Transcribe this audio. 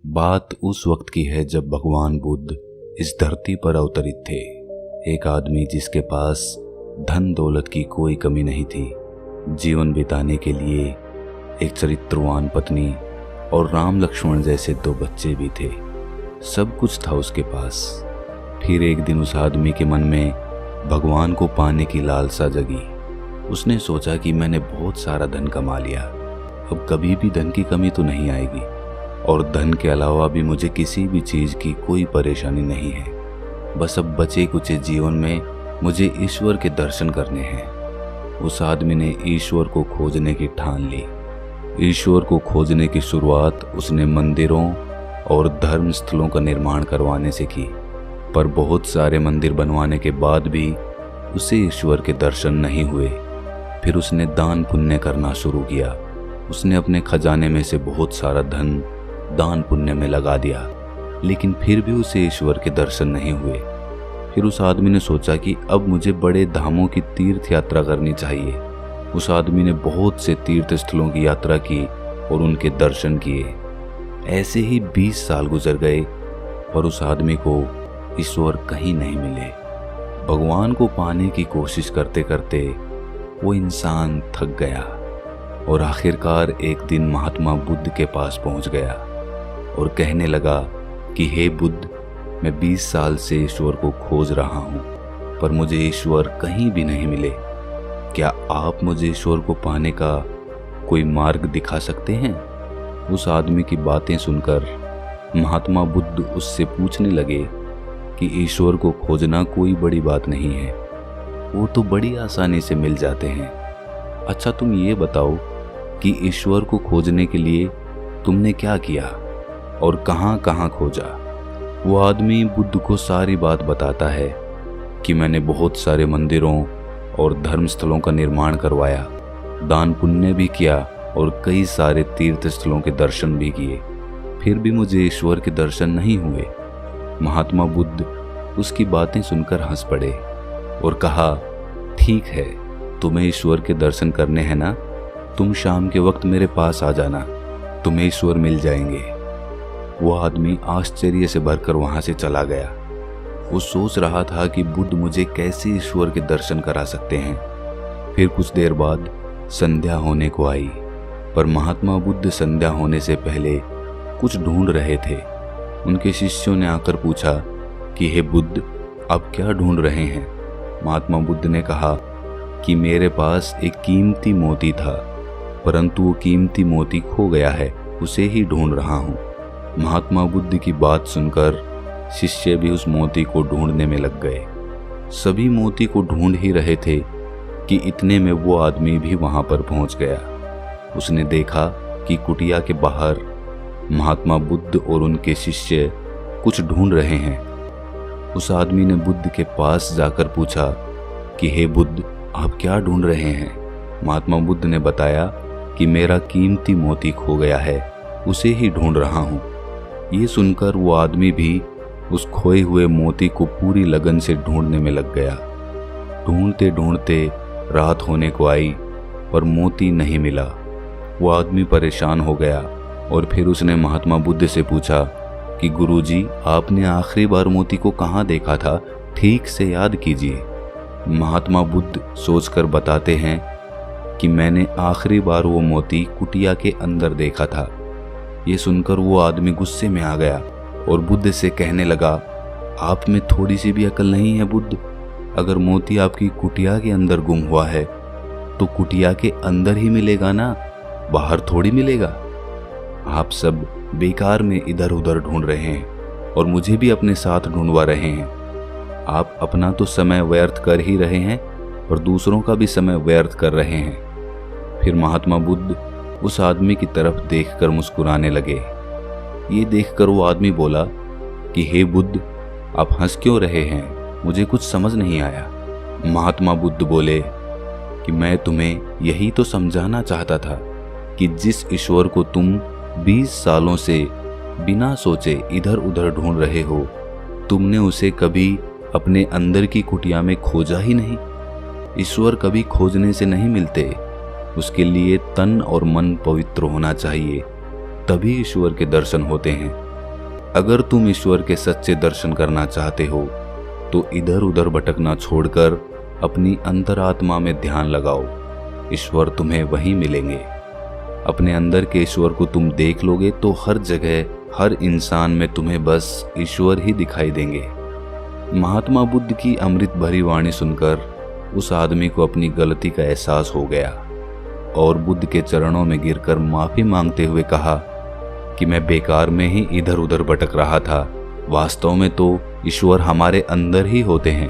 बात उस वक्त की है जब भगवान बुद्ध इस धरती पर अवतरित थे। एक आदमी जिसके पास धन दौलत की कोई कमी नहीं थी, जीवन बिताने के लिए एक चरित्रवान पत्नी और राम लक्ष्मण जैसे 2 बच्चे भी थे। सब कुछ था उसके पास। फिर एक दिन उस आदमी के मन में भगवान को पाने की लालसा जगी। उसने सोचा कि मैंने बहुत सारा धन कमा लिया, अब कभी भी धन की कमी तो नहीं आएगी और धन के अलावा भी मुझे किसी भी चीज़ की कोई परेशानी नहीं है। बस अब बचे कुचे जीवन में मुझे ईश्वर के दर्शन करने हैं। उस आदमी ने ईश्वर को खोजने की ठान ली। ईश्वर को खोजने की शुरुआत उसने मंदिरों और धर्म स्थलों का निर्माण करवाने से की, पर बहुत सारे मंदिर बनवाने के बाद भी उसे ईश्वर के दर्शन नहीं हुए। फिर उसने दान पुण्य करना शुरू किया। उसने अपने खजाने में से बहुत सारा धन दान पुण्य में लगा दिया, लेकिन फिर भी उसे ईश्वर के दर्शन नहीं हुए। फिर उस आदमी ने सोचा कि अब मुझे बड़े धामों की तीर्थ यात्रा करनी चाहिए। उस आदमी ने बहुत से तीर्थ स्थलों की यात्रा की और उनके दर्शन किए। ऐसे ही 20 साल गुजर गए, पर उस आदमी को ईश्वर कहीं नहीं मिले। भगवान को पाने की कोशिश करते करते वो इंसान थक गया और आखिरकार एक दिन महात्मा बुद्ध के पास पहुंच गया और कहने लगा कि हे बुद्ध, मैं 20 साल से ईश्वर को खोज रहा हूं, पर मुझे ईश्वर कहीं भी नहीं मिले। क्या आप मुझे ईश्वर को पाने का कोई मार्ग दिखा सकते हैं? उस आदमी की बातें सुनकर महात्मा बुद्ध उससे पूछने लगे कि ईश्वर को खोजना कोई बड़ी बात नहीं है, वो तो बड़ी आसानी से मिल जाते हैं। अच्छा, तुम ये बताओ कि ईश्वर को खोजने के लिए तुमने क्या किया और कहाँ कहाँ खोजा? वो आदमी बुद्ध को सारी बात बताता है कि मैंने बहुत सारे मंदिरों और धर्म स्थलों का निर्माण करवाया, दान पुण्य भी किया और कई सारे तीर्थ स्थलों के दर्शन भी किए, फिर भी मुझे ईश्वर के दर्शन नहीं हुए। महात्मा बुद्ध उसकी बातें सुनकर हंस पड़े और कहा, ठीक है, तुम्हें ईश्वर के दर्शन करने हैं ना, तुम शाम के वक्त मेरे पास आ जाना, तुम्हें ईश्वर मिल जाएंगे। वो आदमी आश्चर्य से भरकर वहां से चला गया। वो सोच रहा था कि बुद्ध मुझे कैसे ईश्वर के दर्शन करा सकते हैं। फिर कुछ देर बाद संध्या होने को आई, पर महात्मा बुद्ध संध्या होने से पहले कुछ ढूंढ रहे थे। उनके शिष्यों ने आकर पूछा कि हे बुद्ध, आप क्या ढूंढ रहे हैं? महात्मा बुद्ध ने कहा कि मेरे पास एक कीमती मोती था, परंतु वो कीमती मोती खो गया है, उसे ही ढूंढ रहा हूँ। महात्मा बुद्ध की बात सुनकर शिष्य भी उस मोती को ढूंढने में लग गए। सभी मोती को ढूंढ ही रहे थे कि इतने में वो आदमी भी वहां पर पहुंच गया। उसने देखा कि कुटिया के बाहर महात्मा बुद्ध और उनके शिष्य कुछ ढूंढ रहे हैं। उस आदमी ने बुद्ध के पास जाकर पूछा कि हे बुद्ध, आप क्या ढूंढ रहे हैं? महात्मा बुद्ध ने बताया कि मेरा कीमती मोती खो गया है, उसे ही ढूंढ रहा हूँ। ये सुनकर वो आदमी भी उस खोए हुए मोती को पूरी लगन से ढूंढने में लग गया। ढूंढते ढूंढते रात होने को आई, पर मोती नहीं मिला। वो आदमी परेशान हो गया और फिर उसने महात्मा बुद्ध से पूछा कि गुरुजी, आपने आखिरी बार मोती को कहाँ देखा था? ठीक से याद कीजिए। महात्मा बुद्ध सोचकर बताते हैं कि मैंने आखिरी बार वो मोती कुटिया के अंदर देखा था। ये सुनकर वो आदमी गुस्से में आ गया और बुद्ध से कहने लगा, आप में थोड़ी सी भी अकल नहीं है बुद्ध? अगर मोती आपकी कुटिया के अंदर गुम हुआ है तो कुटिया के अंदर ही मिलेगा ना, बाहर थोड़ी मिलेगा। आप सब बेकार में इधर उधर ढूंढ रहे हैं और मुझे भी अपने साथ ढूंढवा रहे हैं। आप अपना तो समय व्यर्थ कर ही रहे हैं और दूसरों का भी समय व्यर्थ कर रहे हैं। फिर महात्मा बुद्ध उस आदमी की तरफ देखकर मुस्कुराने लगे। ये देखकर वो आदमी बोला कि हे बुद्ध, आप हंस क्यों रहे हैं? मुझे कुछ समझ नहीं आया। महात्मा बुद्ध बोले कि मैं तुम्हें यही तो समझाना चाहता था कि जिस ईश्वर को तुम 20 सालों से बिना सोचे इधर उधर ढूंढ रहे हो, तुमने उसे कभी अपने अंदर की कुटिया में खोजा ही नहीं। ईश्वर कभी खोजने से नहीं मिलते, उसके लिए तन और मन पवित्र होना चाहिए, तभी ईश्वर के दर्शन होते हैं। अगर तुम ईश्वर के सच्चे दर्शन करना चाहते हो तो इधर उधर भटकना छोड़कर अपनी अंतरात्मा में ध्यान लगाओ। ईश्वर तुम्हें वहीं मिलेंगे। अपने अंदर के ईश्वर को तुम देख लोगे तो हर जगह, हर इंसान में तुम्हें बस ईश्वर ही दिखाई देंगे। महात्मा बुद्ध की अमृत भरी वाणी सुनकर उस आदमी को अपनी गलती का एहसास हो गया और बुद्ध के चरणों में गिरकर माफी मांगते हुए कहा कि मैं बेकार में ही इधर उधर भटक रहा था। वास्तव में तो ईश्वर हमारे अंदर ही होते हैं।